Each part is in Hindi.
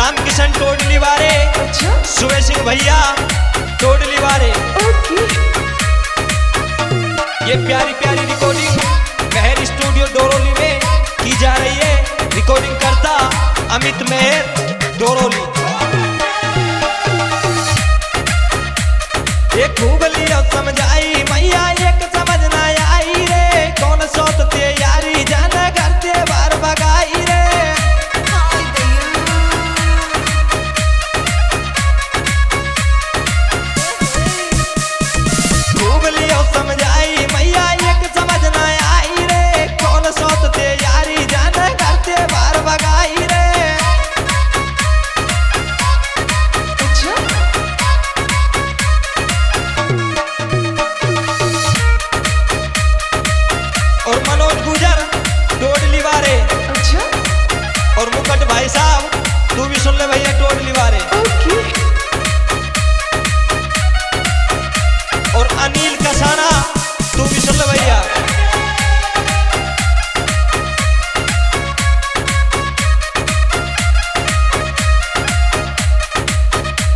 रामकिशन टोडली वाले। अच्छा सुबह सिंह भैया टोडली वाले। ओके। ये प्यारी प्यारी रिकॉर्डिंग मेहर स्टूडियो डोरोली में की जा रही है। रिकॉर्डिंग करता अमित मेहर डोरोली। ये खूब लियो समझाई मैया एक समझ ना आई रे। कौन सोचते यारी जाना करते बार भगाई रे। खूब लियो समझाई मैया एक समझ ना आई रे। कौन सोचते यारी जाना करते बार भगाई रे। अच्छा और मनोज गुजर टोडली वाले। अच्छा और मुकट भाई साहब तू भी सुन ले भैया टोडली वाले। ओके। और अनिल कसाना तू भी सुन ले भैया।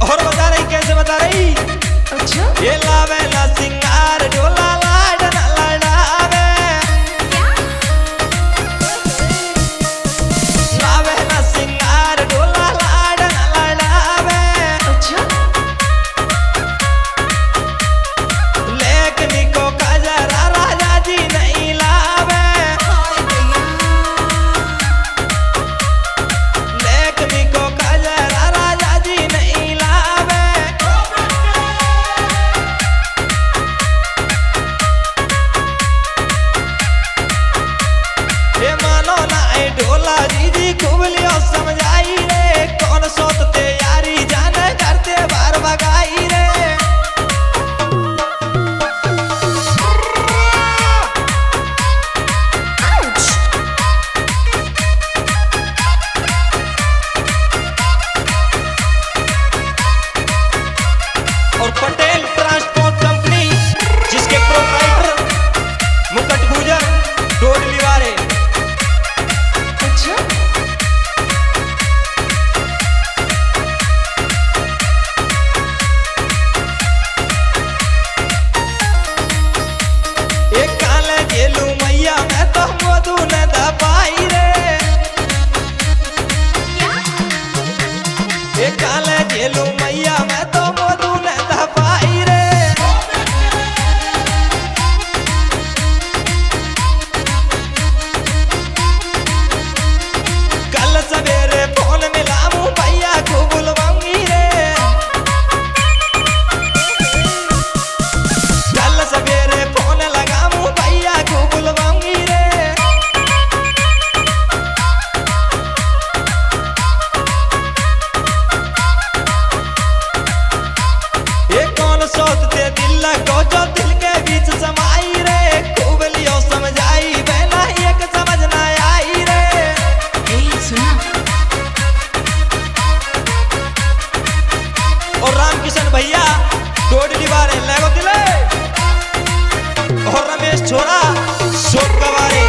और बता रही कैसे बता रही। अच्छा ये लावे ला सिंगार डोला लाड ना लड़ावे। लावे ला सिंगार डोला लाड ना लड़ावे। अच्छा लेकनी को कजरा राजा जी नहीं लावे। लेकनी को कजरा राजा जी नहीं लावे। ये मानो ना ए ढोला दीदी खूब लियो समझाई रे। कौन सोचते यारी जाने करते बार भगाई रे। और पटेल ट्रांसपोर्ट कंपनी जिसके प्रोप्राइटर मुकट गुजर टोडली वाले। अच्छा एक काले गेलू मैया मैं तो मधु न दबाई रे। एक काले गेलू मैया मैं तो मधु न दबाई रे। कल सवेरे फोन मिलामू भैया को बुलवाऊंगी रे। कल सवेरे फोन लगामू भैया को बुलवाऊंगी रे। ये कौन सोचते दिल लगो जो दिल के बीच समाई रे। खूब लियो समझाई बहना एक समझ ना आई रे। ए सुना और रामकिशन भैया टोडली वाले लगो दिले। और रमेश छोरा शोक कवारे।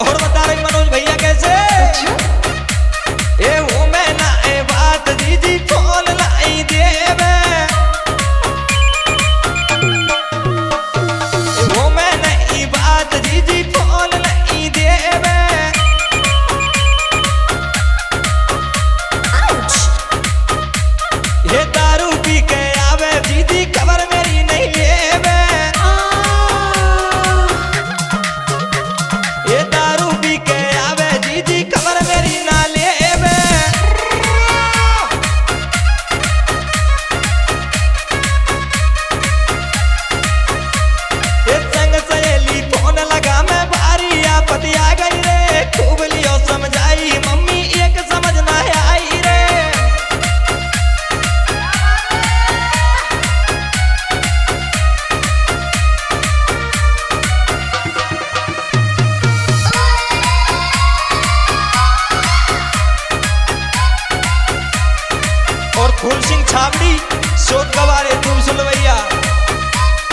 और बता रही मनोज भैया कैसे। अच्छा ए वो मैं ना ए बात दीदी फोन लाई देवे। ए वो मैं नहीं बात दीदी फोन लाई फूल सिंह छाबड़ी शोध का बारे तुम सुन भैया।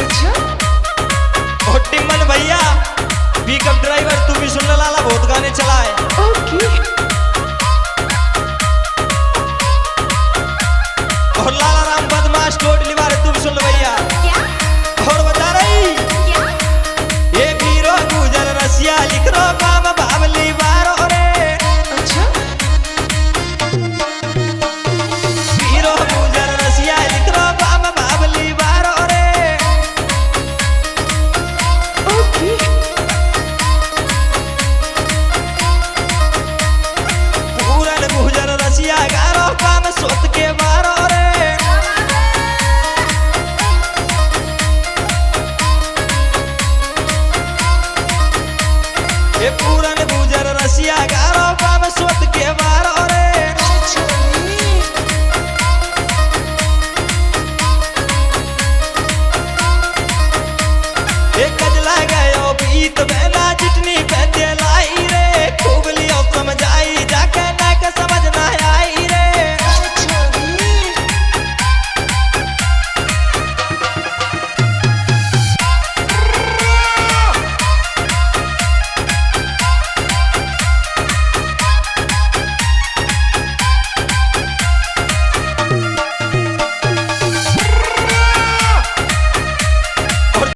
अच्छा और टिम्मन भैया पिकअप ड्राइवर तुम भी सुन लाला बहुत गाने चलाए। ओके